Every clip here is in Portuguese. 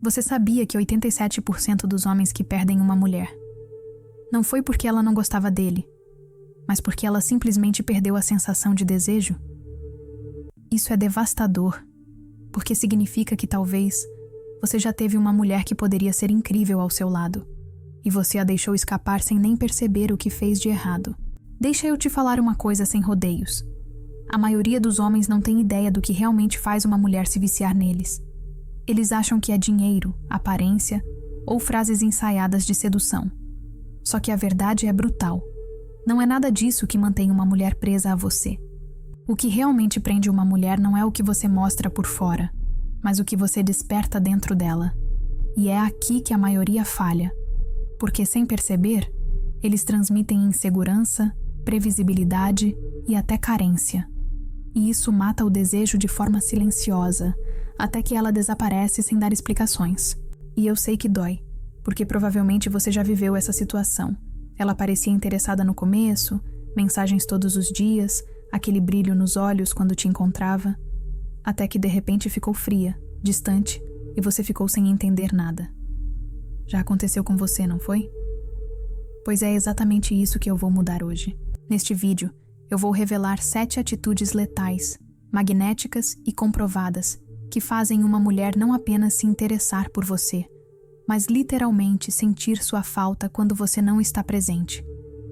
Você sabia que 87% dos homens que perdem uma mulher não foi porque ela não gostava dele, mas porque ela simplesmente perdeu a sensação de desejo? Isso é devastador, porque significa que talvez você já teve uma mulher que poderia ser incrível ao seu lado, e você a deixou escapar sem nem perceber o que fez de errado. Deixa eu te falar uma coisa sem rodeios. A maioria dos homens não tem ideia do que realmente faz uma mulher se viciar neles. Eles acham que é dinheiro, aparência ou frases ensaiadas de sedução. Só que a verdade é brutal. Não é nada disso que mantém uma mulher presa a você. O que realmente prende uma mulher não é o que você mostra por fora, mas o que você desperta dentro dela. E é aqui que a maioria falha, porque sem perceber, eles transmitem insegurança, previsibilidade e até carência. E isso mata o desejo de forma silenciosa, até que ela desaparece sem dar explicações. E eu sei que dói, porque provavelmente você já viveu essa situação. Ela parecia interessada no começo, mensagens todos os dias, aquele brilho nos olhos quando te encontrava, até que de repente ficou fria, distante, e você ficou sem entender nada. Já aconteceu com você, não foi? Pois é exatamente isso que eu vou mudar hoje. Neste vídeo, eu vou revelar 7 atitudes letais, magnéticas e comprovadas, que fazem uma mulher não apenas se interessar por você, mas literalmente sentir sua falta quando você não está presente.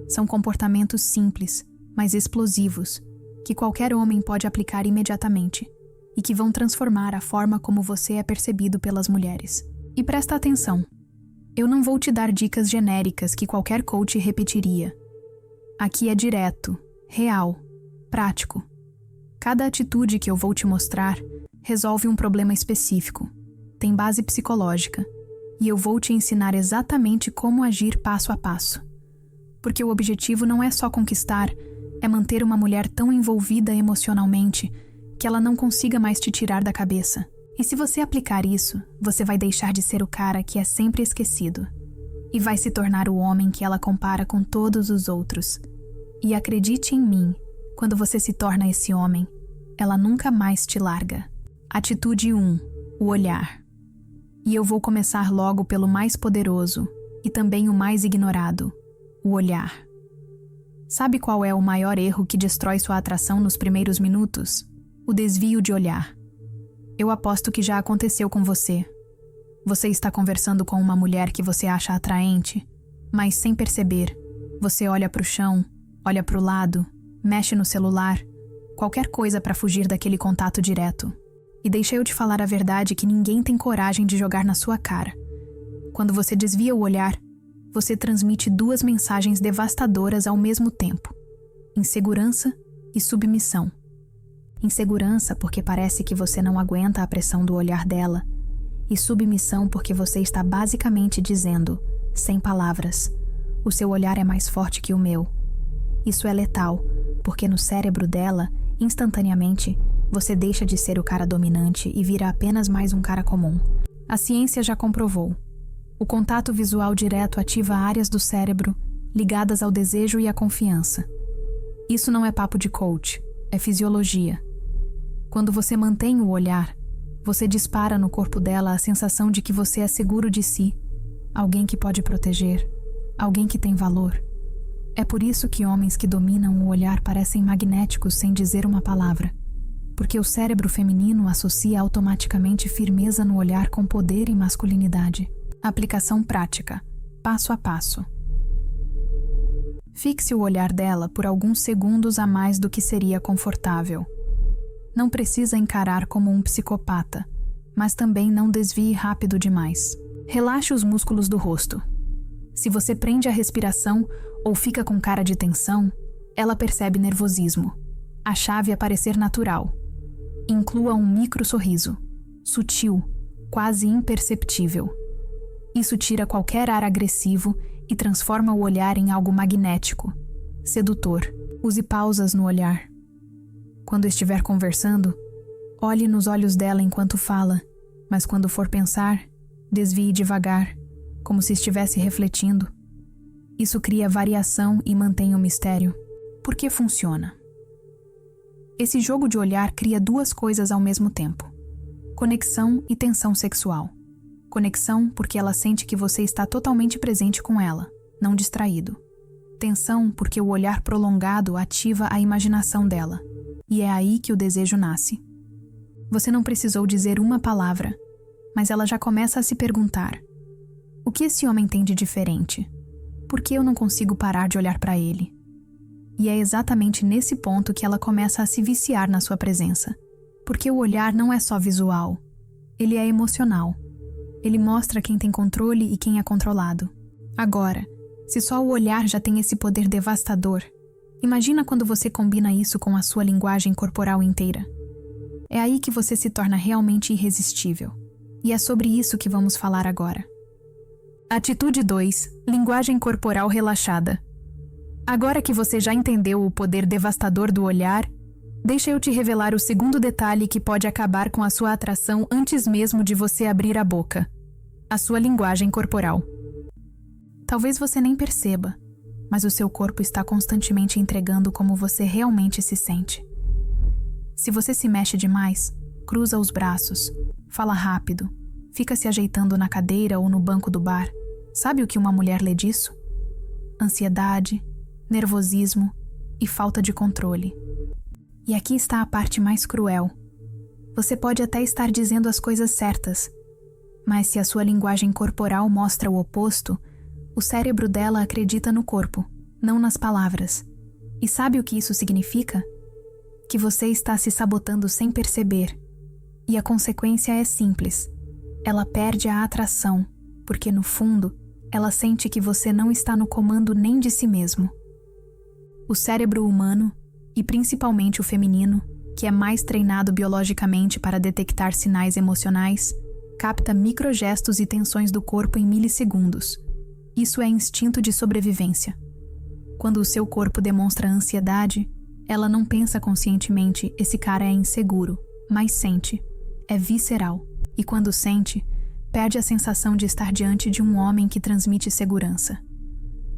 São comportamentos simples, mas explosivos, que qualquer homem pode aplicar imediatamente e que vão transformar a forma como você é percebido pelas mulheres. E presta atenção, eu não vou te dar dicas genéricas que qualquer coach repetiria. Aqui é direto, real, prático. Cada atitude que eu vou te mostrar resolve um problema específico, tem base psicológica, e eu vou te ensinar exatamente como agir passo a passo. Porque o objetivo não é só conquistar, é manter uma mulher tão envolvida emocionalmente que ela não consiga mais te tirar da cabeça. E se você aplicar isso, você vai deixar de ser o cara que é sempre esquecido e vai se tornar o homem que ela compara com todos os outros. E acredite em mim, quando você se torna esse homem, ela nunca mais te larga. Atitude 1. O olhar. E eu vou começar logo pelo mais poderoso e também o mais ignorado, o olhar. Sabe qual é o maior erro que destrói sua atração nos primeiros minutos? O desvio de olhar. Eu aposto que já aconteceu com você. Você está conversando com uma mulher que você acha atraente, mas sem perceber, você olha para o chão, olha para o lado, mexe no celular, qualquer coisa para fugir daquele contato direto. E deixa eu te falar a verdade que ninguém tem coragem de jogar na sua cara. Quando você desvia o olhar, você transmite 2 mensagens devastadoras ao mesmo tempo: insegurança e submissão. Insegurança porque parece que você não aguenta a pressão do olhar dela, e submissão porque você está basicamente dizendo, sem palavras, o seu olhar é mais forte que o meu. Isso é letal, porque no cérebro dela, instantaneamente, você deixa de ser o cara dominante e vira apenas mais um cara comum. A ciência já comprovou. O contato visual direto ativa áreas do cérebro ligadas ao desejo e à confiança. Isso não é papo de coach, é fisiologia. Quando você mantém o olhar, você dispara no corpo dela a sensação de que você é seguro de si, alguém que pode proteger, alguém que tem valor. É por isso que homens que dominam o olhar parecem magnéticos sem dizer uma palavra. Porque o cérebro feminino associa automaticamente firmeza no olhar com poder e masculinidade. Aplicação prática, passo a passo. Fixe o olhar dela por alguns segundos a mais do que seria confortável. Não precisa encarar como um psicopata, mas também não desvie rápido demais. Relaxe os músculos do rosto. Se você prende a respiração ou fica com cara de tensão, ela percebe nervosismo. A chave é parecer natural. Inclua um micro sorriso, sutil, quase imperceptível. Isso tira qualquer ar agressivo e transforma o olhar em algo magnético, sedutor. Use pausas no olhar. Quando estiver conversando, olhe nos olhos dela enquanto fala, mas quando for pensar, desvie devagar, como se estivesse refletindo. Isso cria variação e mantém o mistério. Por que funciona? Esse jogo de olhar cria 2 coisas ao mesmo tempo: conexão e tensão sexual. Conexão porque ela sente que você está totalmente presente com ela, não distraído. Tensão porque o olhar prolongado ativa a imaginação dela. E é aí que o desejo nasce. Você não precisou dizer uma palavra, mas ela já começa a se perguntar: o que esse homem tem de diferente? Por que eu não consigo parar de olhar para ele? E é exatamente nesse ponto que ela começa a se viciar na sua presença. Porque o olhar não é só visual, ele é emocional. Ele mostra quem tem controle e quem é controlado. Agora, se só o olhar já tem esse poder devastador, imagina quando você combina isso com a sua linguagem corporal inteira. É aí que você se torna realmente irresistível. E é sobre isso que vamos falar agora. Atitude 2. Linguagem corporal relaxada. Agora que você já entendeu o poder devastador do olhar, deixa eu te revelar o segundo detalhe que pode acabar com a sua atração antes mesmo de você abrir a boca: a sua linguagem corporal. Talvez você nem perceba, mas o seu corpo está constantemente entregando como você realmente se sente. Se você se mexe demais, cruza os braços, fala rápido, fica se ajeitando na cadeira ou no banco do bar, sabe o que uma mulher lê disso? Ansiedade, nervosismo e falta de controle. E aqui está a parte mais cruel. Você pode até estar dizendo as coisas certas, mas se a sua linguagem corporal mostra o oposto, o cérebro dela acredita no corpo, não nas palavras. E sabe o que isso significa? Que você está se sabotando sem perceber. E a consequência é simples. Ela perde a atração, porque no fundo, ela sente que você não está no comando nem de si mesmo. O cérebro humano, e principalmente o feminino, que é mais treinado biologicamente para detectar sinais emocionais, capta microgestos e tensões do corpo em milissegundos. Isso é instinto de sobrevivência. Quando o seu corpo demonstra ansiedade, ela não pensa conscientemente: esse cara é inseguro, mas sente. É visceral. E quando sente, perde a sensação de estar diante de um homem que transmite segurança.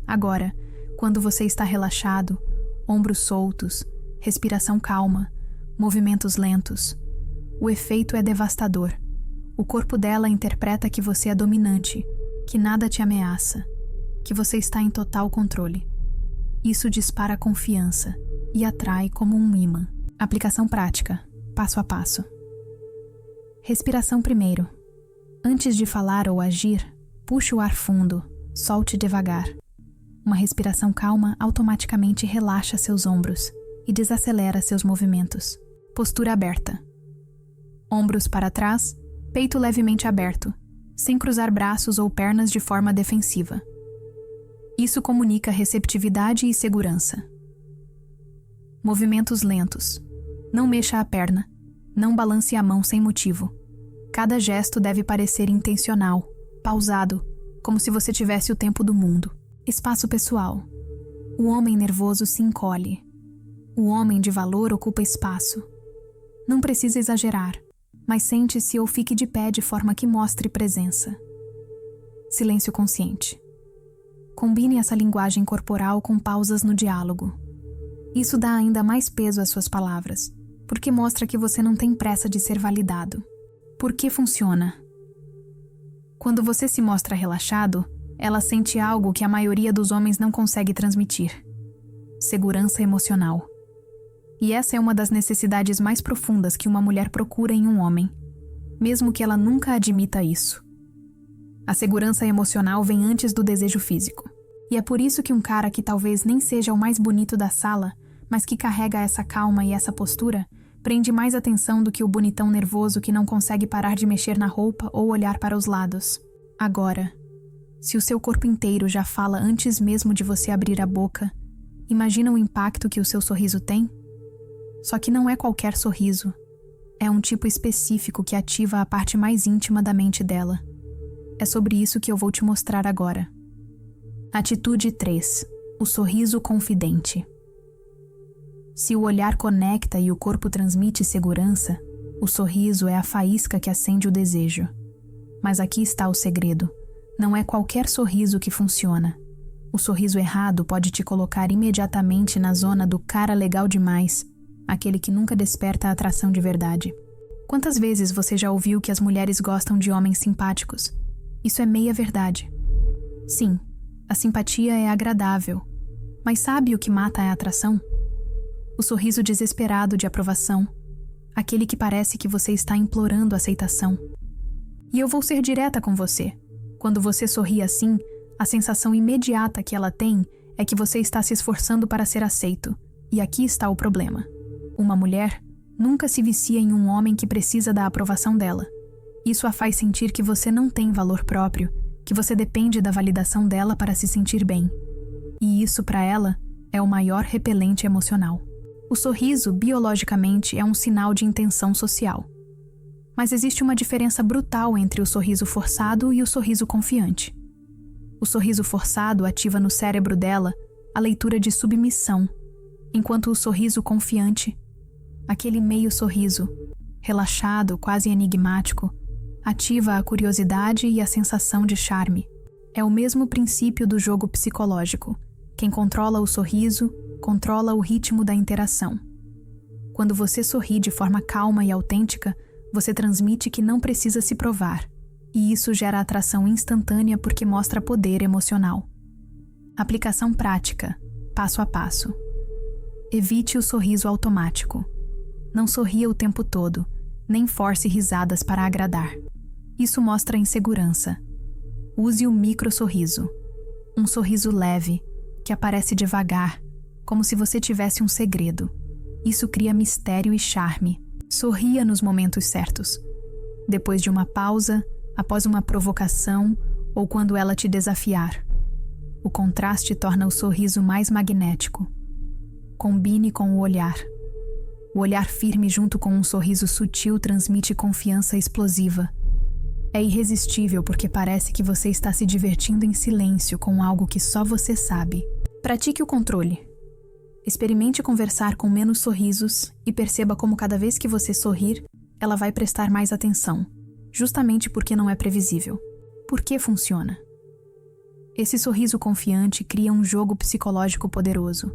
Agora, quando você está relaxado, ombros soltos, respiração calma, movimentos lentos, o efeito é devastador. O corpo dela interpreta que você é dominante, que nada te ameaça, que você está em total controle. Isso dispara confiança e atrai como um imã. Aplicação prática, passo a passo. Respiração primeiro. Antes de falar ou agir, puxe o ar fundo, solte devagar. Uma respiração calma automaticamente relaxa seus ombros e desacelera seus movimentos. Postura aberta. Ombros para trás, peito levemente aberto, sem cruzar braços ou pernas de forma defensiva. Isso comunica receptividade e segurança. Movimentos lentos. Não mexa a perna. Não balance a mão sem motivo. Cada gesto deve parecer intencional, pausado, como se você tivesse o tempo do mundo. Espaço pessoal. O homem nervoso se encolhe. O homem de valor ocupa espaço. Não precisa exagerar, mas sente-se ou fique de pé de forma que mostre presença. Silêncio consciente. Combine essa linguagem corporal com pausas no diálogo. Isso dá ainda mais peso às suas palavras, porque mostra que você não tem pressa de ser validado. Por que funciona? Quando você se mostra relaxado, ela sente algo que a maioria dos homens não consegue transmitir: segurança emocional. E essa é uma das necessidades mais profundas que uma mulher procura em um homem, mesmo que ela nunca admita isso. A segurança emocional vem antes do desejo físico. E é por isso que um cara que talvez nem seja o mais bonito da sala, mas que carrega essa calma e essa postura, prende mais atenção do que o bonitão nervoso que não consegue parar de mexer na roupa ou olhar para os lados. Agora, se o seu corpo inteiro já fala antes mesmo de você abrir a boca, imagina o impacto que o seu sorriso tem? Só que não é qualquer sorriso. É um tipo específico que ativa a parte mais íntima da mente dela. É sobre isso que eu vou te mostrar agora. Atitude 3. O sorriso confidente. Se o olhar conecta e o corpo transmite segurança, o sorriso é a faísca que acende o desejo. Mas aqui está o segredo. Não é qualquer sorriso que funciona. O sorriso errado pode te colocar imediatamente na zona do cara legal demais, aquele que nunca desperta a atração de verdade. Quantas vezes você já ouviu que as mulheres gostam de homens simpáticos, Isso é meia verdade. Sim, a simpatia é agradável, mas sabe o que mata a atração? O sorriso desesperado de aprovação, aquele que parece que você está implorando aceitação. E eu vou ser direta com você. Quando você sorri assim, a sensação imediata que ela tem é que você está se esforçando para ser aceito. E aqui está o problema. Uma mulher nunca se vicia em um homem que precisa da aprovação dela. Isso a faz sentir que você não tem valor próprio, que você depende da validação dela para se sentir bem. E isso, para ela, é o maior repelente emocional. O sorriso, biologicamente, é um sinal de intenção social. Mas existe uma diferença brutal entre o sorriso forçado e o sorriso confiante. O sorriso forçado ativa no cérebro dela a leitura de submissão, enquanto o sorriso confiante, aquele meio sorriso, relaxado, quase enigmático, ativa a curiosidade e a sensação de charme. É o mesmo princípio do jogo psicológico. Quem controla o sorriso, controla o ritmo da interação. Quando você sorri de forma calma e autêntica, você transmite que não precisa se provar, e isso gera atração instantânea porque mostra poder emocional. Aplicação prática, passo a passo. Evite o sorriso automático. Não sorria o tempo todo, nem force risadas para agradar. Isso mostra insegurança. Use o microsorriso. Um sorriso leve, que aparece devagar, como se você tivesse um segredo. Isso cria mistério e charme. Sorria nos momentos certos. Depois de uma pausa, após uma provocação ou quando ela te desafiar. O contraste torna o sorriso mais magnético. Combine com o olhar. O olhar firme junto com um sorriso sutil transmite confiança explosiva. É irresistível porque parece que você está se divertindo em silêncio com algo que só você sabe. Pratique o controle. Experimente conversar com menos sorrisos e perceba como cada vez que você sorrir, ela vai prestar mais atenção, justamente porque não é previsível. Por que funciona? Esse sorriso confiante cria um jogo psicológico poderoso.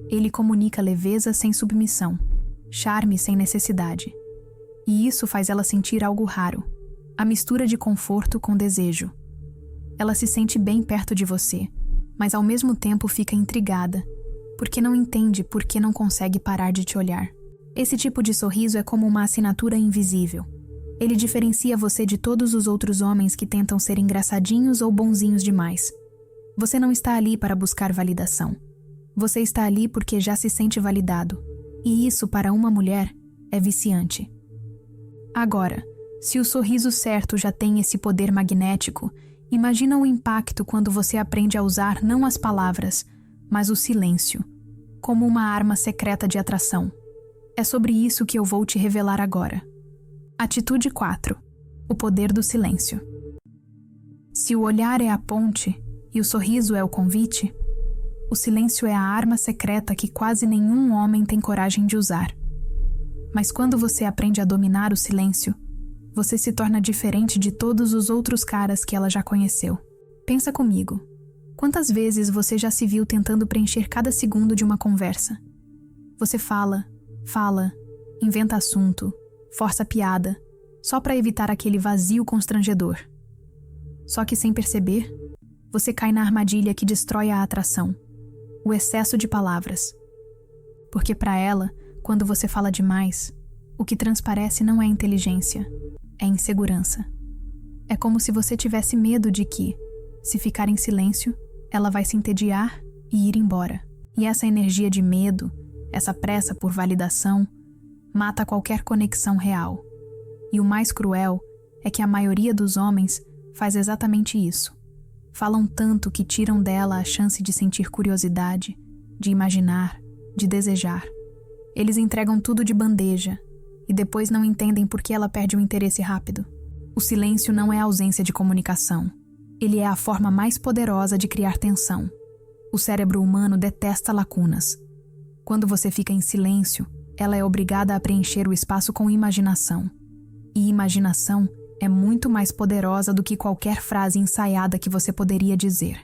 Ele comunica leveza sem submissão, charme sem necessidade. E isso faz ela sentir algo raro, a mistura de conforto com desejo. Ela se sente bem perto de você, mas ao mesmo tempo fica intrigada, porque não entende por que não consegue parar de te olhar. Esse tipo de sorriso é como uma assinatura invisível. Ele diferencia você de todos os outros homens que tentam ser engraçadinhos ou bonzinhos demais. Você não está ali para buscar validação. Você está ali porque já se sente validado. E isso, para uma mulher, é viciante. Agora, se o sorriso certo já tem esse poder magnético, imagina o impacto quando você aprende a usar não as palavras, mas o silêncio, como uma arma secreta de atração. É sobre isso que eu vou te revelar agora. Atitude 4. O poder do silêncio. Se o olhar é a ponte e o sorriso é o convite, o silêncio é a arma secreta que quase nenhum homem tem coragem de usar. Mas quando você aprende a dominar o silêncio, você se torna diferente de todos os outros caras que ela já conheceu. Pensa comigo. Quantas vezes você já se viu tentando preencher cada segundo de uma conversa? Você fala, inventa assunto, força piada, só para evitar aquele vazio constrangedor. Só que sem perceber, você cai na armadilha que destrói a atração, o excesso de palavras. Porque para ela, quando você fala demais, o que transparece não é inteligência, é insegurança. É como se você tivesse medo de que, se ficar em silêncio, ela vai se entediar e ir embora. E essa energia de medo, essa pressa por validação, mata qualquer conexão real. E o mais cruel é que a maioria dos homens faz exatamente isso. Falam tanto que tiram dela a chance de sentir curiosidade, de imaginar, de desejar. Eles entregam tudo de bandeja e depois não entendem por que ela perde o interesse rápido. O silêncio não é ausência de comunicação. Ele é a forma mais poderosa de criar tensão. O cérebro humano detesta lacunas. Quando você fica em silêncio, ela é obrigada a preencher o espaço com imaginação. E imaginação é muito mais poderosa do que qualquer frase ensaiada que você poderia dizer.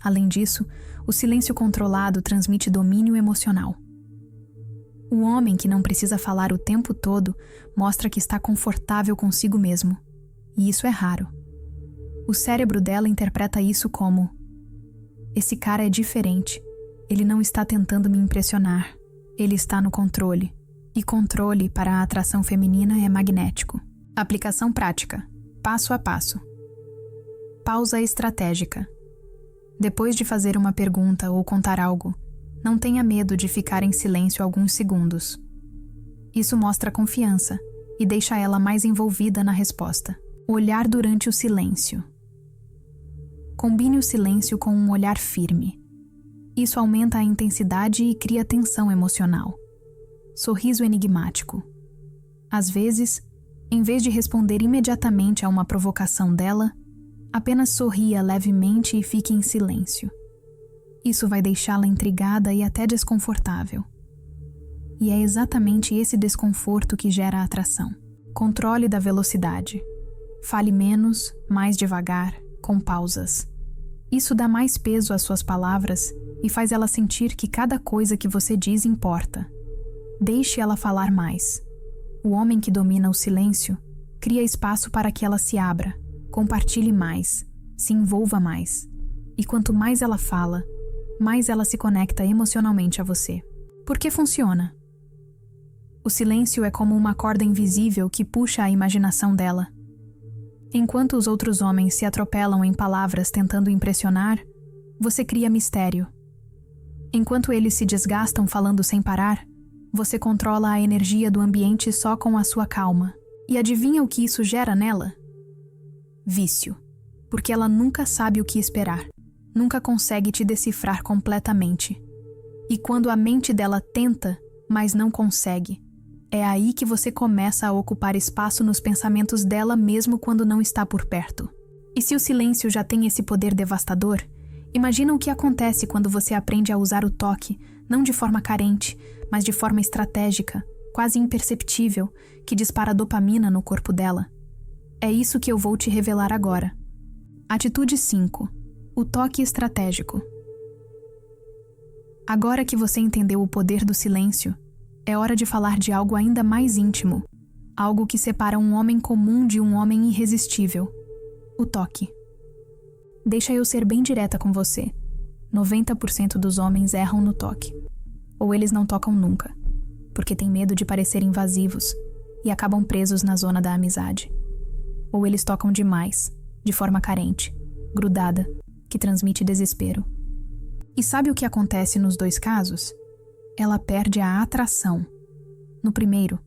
Além disso, o silêncio controlado transmite domínio emocional. O homem que não precisa falar o tempo todo mostra que está confortável consigo mesmo. E isso é raro. O cérebro dela interpreta isso como: esse cara é diferente. Ele não está tentando me impressionar. Ele está no controle. E controle para a atração feminina é magnético. Aplicação prática. Passo a passo. Pausa estratégica. Depois de fazer uma pergunta ou contar algo, não tenha medo de ficar em silêncio alguns segundos. Isso mostra confiança e deixa ela mais envolvida na resposta. Olhar durante o silêncio. Combine o silêncio com um olhar firme. Isso aumenta a intensidade e cria tensão emocional. Sorriso enigmático. Às vezes, em vez de responder imediatamente a uma provocação dela, apenas sorria levemente e fique em silêncio. Isso vai deixá-la intrigada e até desconfortável. E é exatamente esse desconforto que gera a atração. Controle da velocidade. Fale menos, mais devagar, com pausas. Isso dá mais peso às suas palavras e faz ela sentir que cada coisa que você diz importa. Deixe ela falar mais. O homem que domina o silêncio cria espaço para que ela se abra, compartilhe mais, se envolva mais. E quanto mais ela fala, mais ela se conecta emocionalmente a você. Por que funciona? O silêncio é como uma corda invisível que puxa a imaginação dela. Enquanto os outros homens se atropelam em palavras tentando impressionar, você cria mistério. Enquanto eles se desgastam falando sem parar, você controla a energia do ambiente só com a sua calma. E adivinha o que isso gera nela? Vício. Porque ela nunca sabe o que esperar. Nunca consegue te decifrar completamente. E quando a mente dela tenta, mas não consegue, é aí que você começa a ocupar espaço nos pensamentos dela mesmo quando não está por perto. E se o silêncio já tem esse poder devastador, imagina o que acontece quando você aprende a usar o toque, não de forma carente, mas de forma estratégica, quase imperceptível, que dispara dopamina no corpo dela. É isso que eu vou te revelar agora. Atitude 5. O toque estratégico. Agora que você entendeu o poder do silêncio, é hora de falar de algo ainda mais íntimo, algo que separa um homem comum de um homem irresistível: o toque. Deixa eu ser bem direta com você. 90% dos homens erram no toque. Ou eles não tocam nunca, porque têm medo de parecer invasivos e acabam presos na zona da amizade. Ou eles tocam demais, de forma carente, grudada, que transmite desespero. E sabe o que acontece nos dois casos? Ela perde a atração. No primeiro,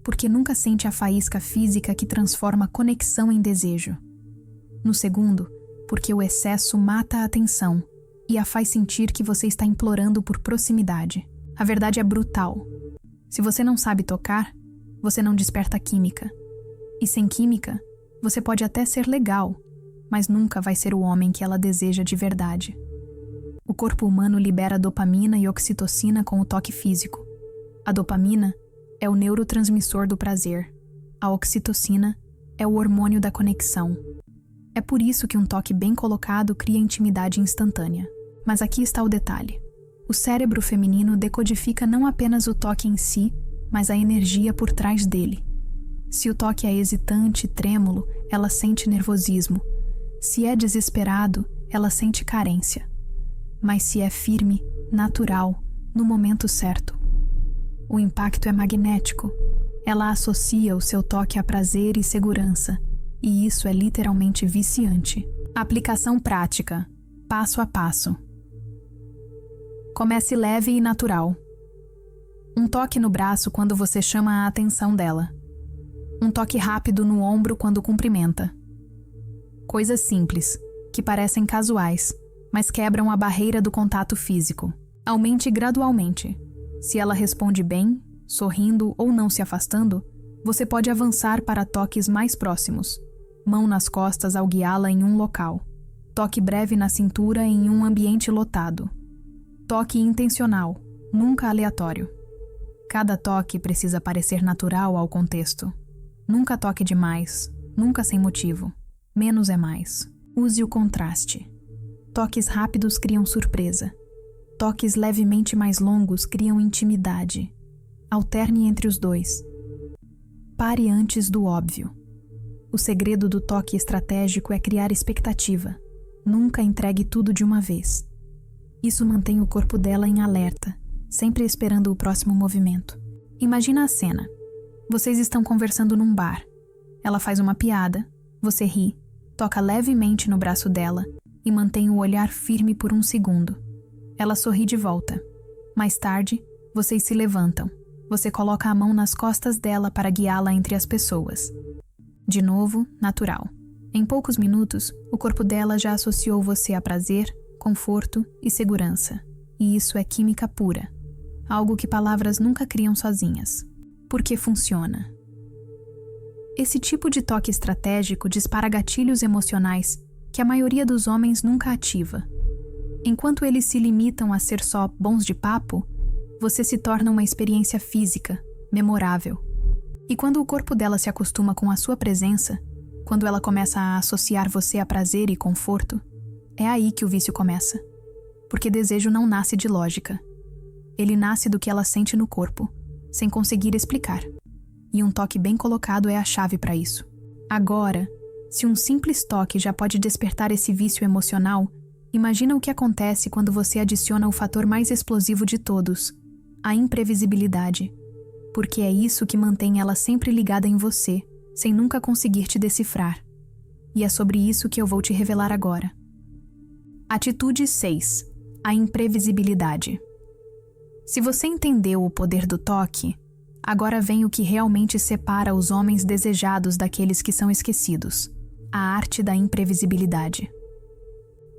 porque nunca sente a faísca física que transforma conexão em desejo. No segundo, porque o excesso mata a atenção e a faz sentir que você está implorando por proximidade. A verdade é brutal. Se você não sabe tocar, você não desperta química. E sem química, você pode até ser legal, mas nunca vai ser o homem que ela deseja de verdade. O corpo humano libera dopamina e oxitocina com o toque físico. A dopamina é o neurotransmissor do prazer. A oxitocina é o hormônio da conexão. É por isso que um toque bem colocado cria intimidade instantânea. Mas aqui está o detalhe. O cérebro feminino decodifica não apenas o toque em si, mas a energia por trás dele. Se o toque é hesitante, trêmulo, ela sente nervosismo. Se é desesperado, ela sente carência. Mas se é firme, natural, no momento certo, o impacto é magnético. Ela associa o seu toque a prazer e segurança, e isso é literalmente viciante. Aplicação prática, passo a passo. Comece leve e natural. Um toque no braço quando você chama a atenção dela. Um toque rápido no ombro quando cumprimenta. Coisas simples, que parecem casuais, mas quebram a barreira do contato físico. Aumente gradualmente. Se ela responde bem, sorrindo ou não se afastando, você pode avançar para toques mais próximos. Mão nas costas ao guiá-la em um local. Toque breve na cintura em um ambiente lotado. Toque intencional, nunca aleatório. Cada toque precisa parecer natural ao contexto. Nunca toque demais, nunca sem motivo. Menos é mais. Use o contraste. Toques rápidos criam surpresa. Toques levemente mais longos criam intimidade. Alterne entre os dois. Pare antes do óbvio. O segredo do toque estratégico é criar expectativa. Nunca entregue tudo de uma vez. Isso mantém o corpo dela em alerta, sempre esperando o próximo movimento. Imagina a cena. Vocês estão conversando num bar. Ela faz uma piada, você ri, toca levemente no braço dela e mantém o olhar firme por um segundo. Ela sorri de volta. Mais tarde, vocês se levantam. Você coloca a mão nas costas dela para guiá-la entre as pessoas. De novo, natural. Em poucos minutos, o corpo dela já associou você a prazer, conforto e segurança. E isso é química pura. Algo que palavras nunca criam sozinhas. Porque funciona. Esse tipo de toque estratégico dispara gatilhos emocionais que a maioria dos homens nunca ativa. Enquanto eles se limitam a ser só bons de papo, você se torna uma experiência física, memorável. E quando o corpo dela se acostuma com a sua presença, quando ela começa a associar você a prazer e conforto, é aí que o vício começa. Porque desejo não nasce de lógica. Ele nasce do que ela sente no corpo, sem conseguir explicar. E um toque bem colocado é a chave para isso. Agora, se um simples toque já pode despertar esse vício emocional, imagina o que acontece quando você adiciona o fator mais explosivo de todos, a imprevisibilidade. Porque é isso que mantém ela sempre ligada em você, sem nunca conseguir te decifrar. E é sobre isso que eu vou te revelar agora. Atitude 6. A imprevisibilidade. Se você entendeu o poder do toque, agora vem o que realmente separa os homens desejados daqueles que são esquecidos. A arte da imprevisibilidade.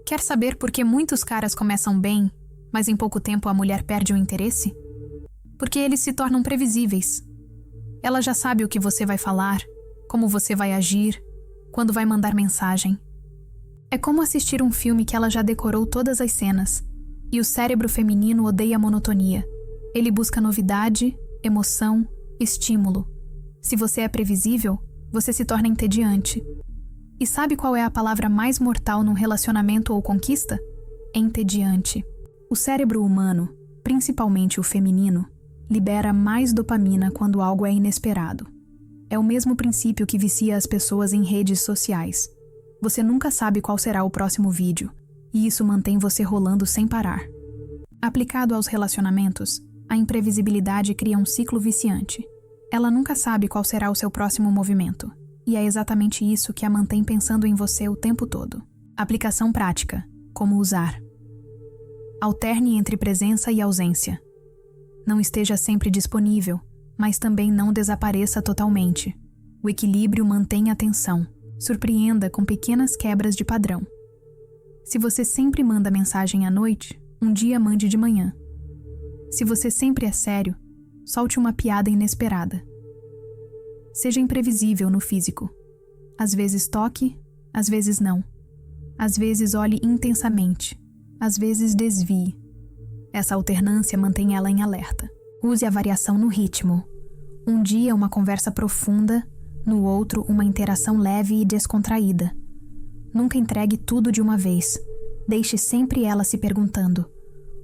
Quer saber por que muitos caras começam bem, mas em pouco tempo a mulher perde o interesse? Porque eles se tornam previsíveis. Ela já sabe o que você vai falar, como você vai agir, quando vai mandar mensagem. É como assistir um filme que ela já decorou todas as cenas, e o cérebro feminino odeia a monotonia. Ele busca novidade, emoção, estímulo. Se você é previsível, você se torna entediante. E sabe qual é a palavra mais mortal num relacionamento ou conquista? Entediante. O cérebro humano, principalmente o feminino, libera mais dopamina quando algo é inesperado. É o mesmo princípio que vicia as pessoas em redes sociais. Você nunca sabe qual será o próximo vídeo, e isso mantém você rolando sem parar. Aplicado aos relacionamentos, a imprevisibilidade cria um ciclo viciante. Ela nunca sabe qual será o seu próximo movimento, e é exatamente isso que a mantém pensando em você o tempo todo. Aplicação prática. Como usar. Alterne entre presença e ausência. Não esteja sempre disponível, mas também não desapareça totalmente. O equilíbrio mantém a atenção. Surpreenda com pequenas quebras de padrão. Se você sempre manda mensagem à noite, um dia mande de manhã. Se você sempre é sério, solte uma piada inesperada. Seja imprevisível no físico. Às vezes toque, às vezes não. Às vezes olhe intensamente, às vezes desvie. Essa alternância mantém ela em alerta. Use a variação no ritmo. Um dia uma conversa profunda, no outro uma interação leve e descontraída. Nunca entregue tudo de uma vez. Deixe sempre ela se perguntando: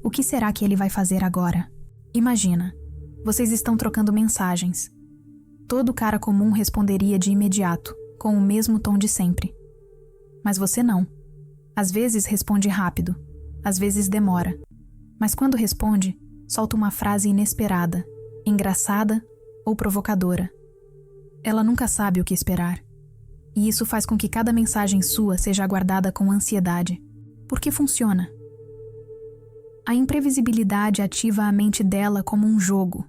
o que será que ele vai fazer agora? Imagina, vocês estão trocando mensagens. Todo cara comum responderia de imediato, com o mesmo tom de sempre. Mas você não. Às vezes responde rápido, às vezes demora. Mas quando responde, solta uma frase inesperada, engraçada ou provocadora. Ela nunca sabe o que esperar. E isso faz com que cada mensagem sua seja aguardada com ansiedade. Porque funciona. A imprevisibilidade ativa a mente dela como um jogo.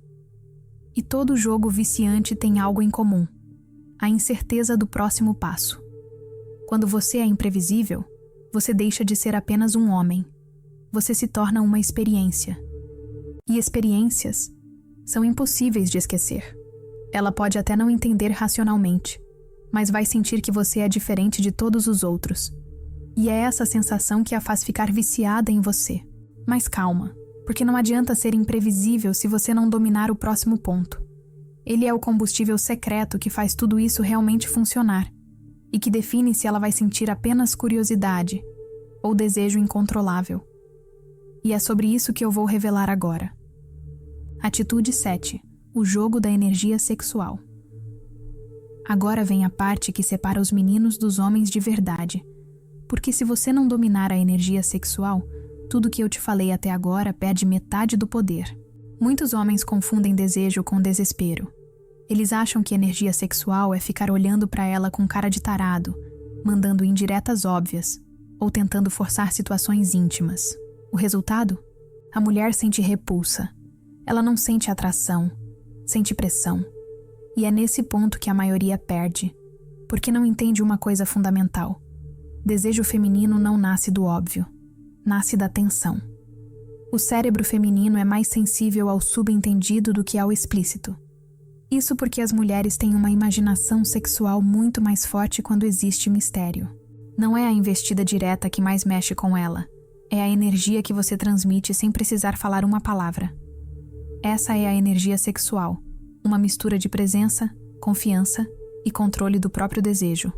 E todo jogo viciante tem algo em comum: a incerteza do próximo passo. Quando você é imprevisível, você deixa de ser apenas um homem. Você se torna uma experiência. E experiências são impossíveis de esquecer. Ela pode até não entender racionalmente, mas vai sentir que você é diferente de todos os outros. E é essa sensação que a faz ficar viciada em você. Mas calma, porque não adianta ser imprevisível se você não dominar o próximo ponto. Ele é o combustível secreto que faz tudo isso realmente funcionar, e que define se ela vai sentir apenas curiosidade ou desejo incontrolável. E é sobre isso que eu vou revelar agora. Atitude 7. O jogo da energia sexual. Agora vem a parte que separa os meninos dos homens de verdade. Porque se você não dominar a energia sexual, tudo que eu te falei até agora perde metade do poder. Muitos homens confundem desejo com desespero. Eles acham que energia sexual é ficar olhando para ela com cara de tarado, mandando indiretas óbvias, ou tentando forçar situações íntimas. O resultado? A mulher sente repulsa. Ela não sente atração, sente pressão. E é nesse ponto que a maioria perde, porque não entende uma coisa fundamental. Desejo feminino não nasce do óbvio, nasce da tensão. O cérebro feminino é mais sensível ao subentendido do que ao explícito. Isso porque as mulheres têm uma imaginação sexual muito mais forte quando existe mistério. Não é a investida direta que mais mexe com ela, é a energia que você transmite sem precisar falar uma palavra. Essa é a energia sexual, uma mistura de presença, confiança e controle do próprio desejo.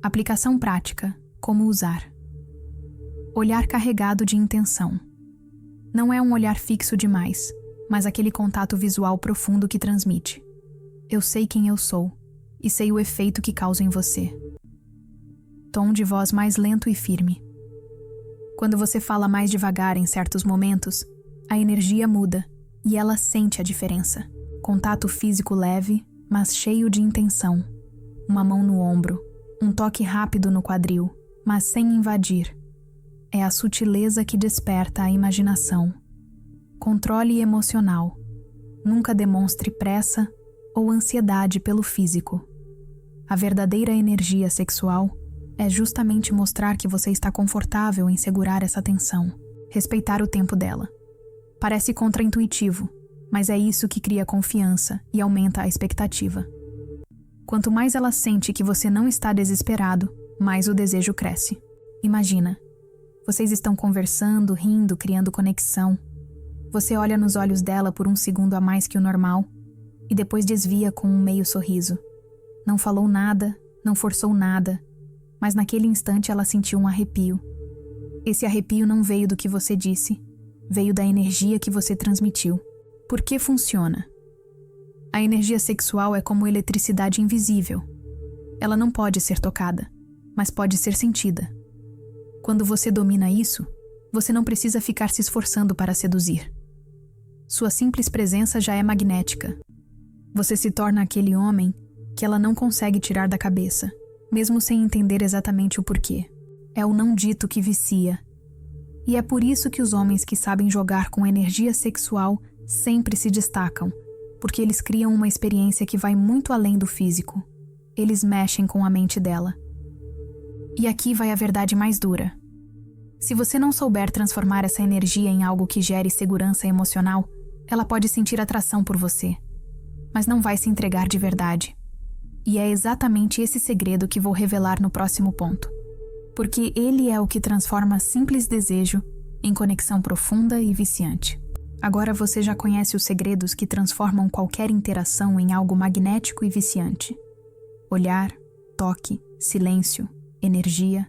Aplicação prática: como usar. Olhar carregado de intenção. Não é um olhar fixo demais, mas aquele contato visual profundo que transmite. Eu sei quem eu sou e sei o efeito que causa em você. Tom de voz mais lento e firme. Quando você fala mais devagar em certos momentos, a energia muda e ela sente a diferença. Contato físico leve, mas cheio de intenção. Uma mão no ombro, um toque rápido no quadril, mas sem invadir. É a sutileza que desperta a imaginação. Controle emocional. Nunca demonstre pressa ou ansiedade pelo físico. A verdadeira energia sexual é justamente mostrar que você está confortável em segurar essa tensão, respeitar o tempo dela. Parece contraintuitivo, mas é isso que cria confiança e aumenta a expectativa. Quanto mais ela sente que você não está desesperado, mais o desejo cresce. Imagina, vocês estão conversando, rindo, criando conexão. Você olha nos olhos dela por um segundo a mais que o normal e depois desvia com um meio sorriso. Não falou nada, não forçou nada, mas naquele instante ela sentiu um arrepio. Esse arrepio não veio do que você disse, veio da energia que você transmitiu. Por que funciona? A energia sexual é como eletricidade invisível. Ela não pode ser tocada, mas pode ser sentida. Quando você domina isso, você não precisa ficar se esforçando para seduzir. Sua simples presença já é magnética. Você se torna aquele homem que ela não consegue tirar da cabeça, mesmo sem entender exatamente o porquê. É o não dito que vicia. E é por isso que os homens que sabem jogar com energia sexual sempre se destacam, porque eles criam uma experiência que vai muito além do físico. Eles mexem com a mente dela. E aqui vai a verdade mais dura. Se você não souber transformar essa energia em algo que gere segurança emocional, ela pode sentir atração por você, mas não vai se entregar de verdade. E é exatamente esse segredo que vou revelar no próximo ponto. Porque ele é o que transforma simples desejo em conexão profunda e viciante. Agora você já conhece os segredos que transformam qualquer interação em algo magnético e viciante. Olhar, toque, silêncio, energia.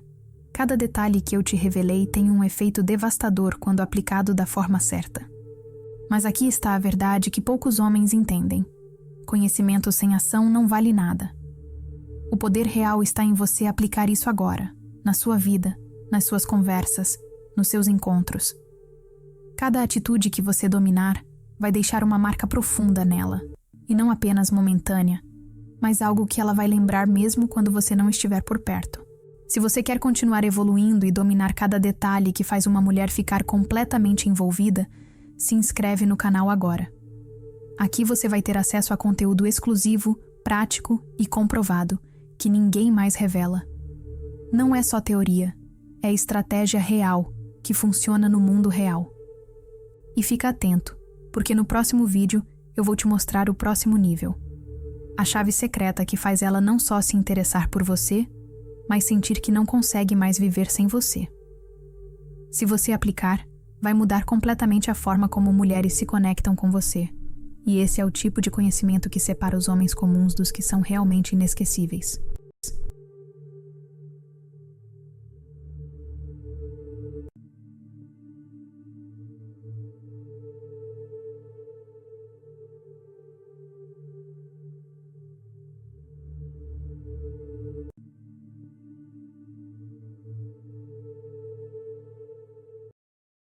Cada detalhe que eu te revelei tem um efeito devastador quando aplicado da forma certa. Mas aqui está a verdade que poucos homens entendem. Conhecimento sem ação não vale nada. O poder real está em você aplicar isso agora, na sua vida, nas suas conversas, nos seus encontros. Cada atitude que você dominar vai deixar uma marca profunda nela, e não apenas momentânea, mas algo que ela vai lembrar mesmo quando você não estiver por perto. Se você quer continuar evoluindo e dominar cada detalhe que faz uma mulher ficar completamente envolvida, se inscreve no canal agora. Aqui você vai ter acesso a conteúdo exclusivo, prático e comprovado, que ninguém mais revela. Não é só teoria, é estratégia real, que funciona no mundo real. E fica atento, porque no próximo vídeo eu vou te mostrar o próximo nível. A chave secreta que faz ela não só se interessar por você, mas sentir que não consegue mais viver sem você. Se você aplicar, vai mudar completamente a forma como mulheres se conectam com você. E esse é o tipo de conhecimento que separa os homens comuns dos que são realmente inesquecíveis.